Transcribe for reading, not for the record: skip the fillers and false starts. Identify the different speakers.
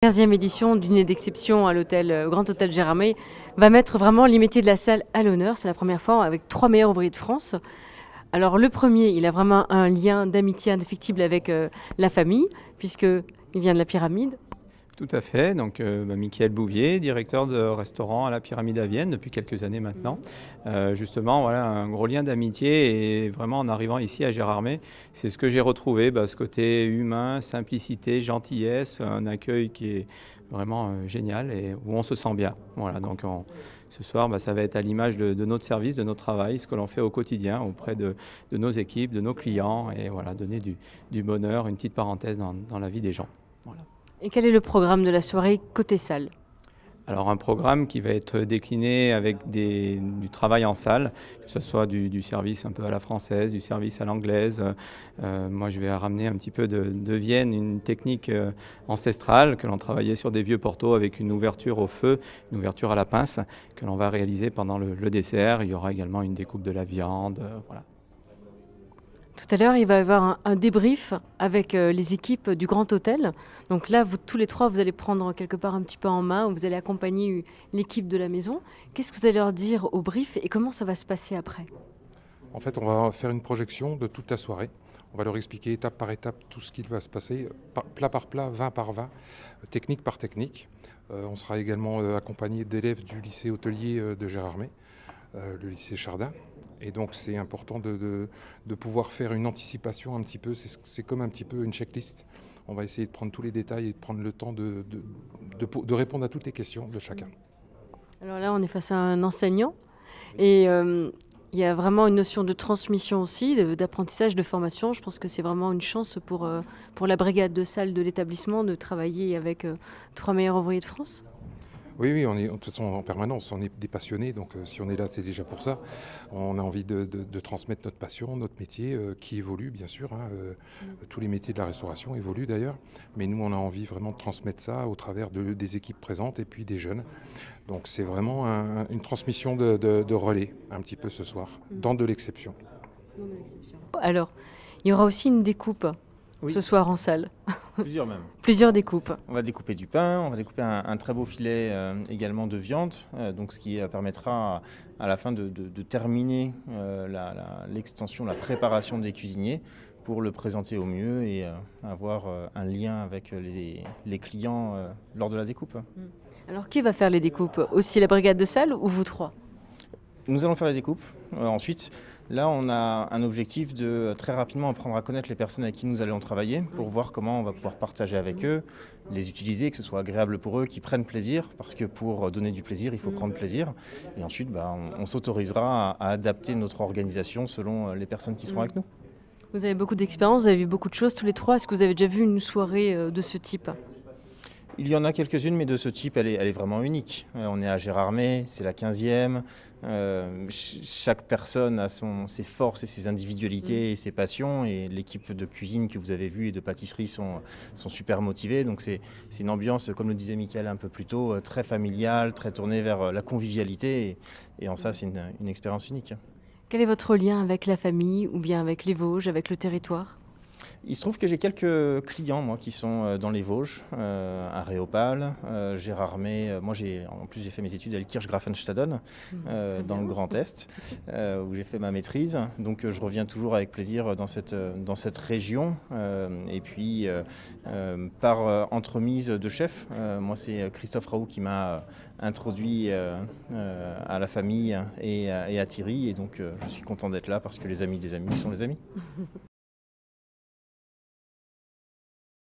Speaker 1: 15e édition du Dîner d'exception à l'hôtel Grand Hôtel Gérardmer va mettre vraiment les métiers de la salle à l'honneur. C'est la première fois avec 3 meilleurs ouvriers de France. Alors le premier, il a vraiment un lien d'amitié indéfectible avec la famille, puisqu'il vient de la Pyramide.
Speaker 2: Tout à fait, donc Mickaël Bouvier, directeur de restaurant à la Pyramide à Vienne depuis quelques années maintenant. Justement, voilà, un gros lien d'amitié et vraiment en arrivant ici à Gérardmer, c'est ce que j'ai retrouvé, ce côté humain, simplicité, gentillesse, un accueil qui est vraiment génial et où on se sent bien. Voilà, donc ce soir, ça va être à l'image de notre service, de notre travail, ce que l'on fait au quotidien auprès de nos équipes, de nos clients et voilà, donner du bonheur, une petite parenthèse dans la vie des gens. Voilà.
Speaker 1: Et quel est le programme de la soirée côté salle ?
Speaker 2: Alors un programme qui va être décliné avec du travail en salle, que ce soit du service un peu à la française, du service à l'anglaise. Moi je vais ramener un petit peu de Vienne, une technique ancestrale que l'on travaillait sur des vieux portos avec une ouverture au feu, une ouverture à la pince que l'on va réaliser pendant le dessert. Il y aura également une découpe de la viande, voilà.
Speaker 1: Tout à l'heure, il va y avoir un débrief avec les équipes du Grand Hôtel. Donc là, vous, tous les trois, vous allez prendre quelque part un petit peu en main, vous allez accompagner l'équipe de la maison. Qu'est-ce que vous allez leur dire au brief et comment ça va se passer après ?
Speaker 3: En fait, on va faire une projection de toute la soirée. On va leur expliquer étape par étape tout ce qui va se passer, plat par plat, vin par vin, technique par technique. On sera également accompagné d'élèves du lycée hôtelier de Gérardmer, le lycée Chardin. Et donc c'est important de pouvoir faire une anticipation un petit peu, c'est comme un petit peu une checklist. On va essayer de prendre tous les détails et de prendre le temps de répondre à toutes les questions de chacun.
Speaker 1: Alors là, on est face à un enseignant et il y a vraiment une notion de transmission aussi, d'apprentissage, de formation. Je pense que c'est vraiment une chance pour la brigade de salle de l'établissement de travailler avec 3 meilleurs ouvriers de France.
Speaker 3: Oui, on est de toute façon en permanence, on est des passionnés, donc si on est là, c'est déjà pour ça. On a envie de transmettre notre passion, notre métier, qui évolue bien sûr. Tous les métiers de la restauration évoluent d'ailleurs, mais nous, on a envie vraiment de transmettre ça au travers des équipes présentes et puis des jeunes. Donc c'est vraiment une transmission de relais, un petit peu ce soir, dans de l'exception.
Speaker 1: Alors, il y aura aussi une découpe ce soir en salle.
Speaker 4: Plusieurs même.
Speaker 1: Plusieurs découpes.
Speaker 4: On va découper du pain, on va découper un très beau filet également de viande, donc ce qui permettra à la fin de terminer l'extension, la préparation des cuisiniers pour le présenter au mieux et avoir un lien avec les clients lors de la découpe.
Speaker 1: Alors qui va faire les découpes ? Aussi la brigade de salle ou vous trois ?
Speaker 4: Nous allons faire les découpes. Ensuite, là, on a un objectif de très rapidement apprendre à connaître les personnes avec qui nous allons travailler pour voir comment on va pouvoir partager avec eux, les utiliser, que ce soit agréable pour eux, qu'ils prennent plaisir, parce que pour donner du plaisir, il faut prendre plaisir. Et ensuite, on s'autorisera à adapter notre organisation selon les personnes qui seront avec nous.
Speaker 1: Vous avez beaucoup d'expérience, vous avez vu beaucoup de choses tous les trois. Est-ce que vous avez déjà vu une soirée de ce type ?
Speaker 4: Il y en a quelques-unes, mais de ce type, elle est vraiment unique. On est à Gérardmer, c'est la 15e. Chaque personne a ses forces et ses individualités et ses passions. Et l'équipe de cuisine que vous avez vue et de pâtisserie sont super motivées. Donc c'est une ambiance, comme le disait Mickaël un peu plus tôt, très familiale, très tournée vers la convivialité. Et en ça, c'est une expérience unique.
Speaker 1: Quel est votre lien avec la famille ou bien avec les Vosges, avec le territoire ?
Speaker 4: Il se trouve que j'ai quelques clients moi, qui sont dans les Vosges, à Réopal, Gérardmer. Moi, j'ai fait mes études à Kirchgrafenstaden, dans le Grand Est, où j'ai fait ma maîtrise. Donc, je reviens toujours avec plaisir dans cette région. Et puis, par entremise de chef, moi, c'est Christophe Raoult qui m'a introduit à la famille et à Thierry. Et donc, je suis content d'être là parce que les amis des amis sont les amis.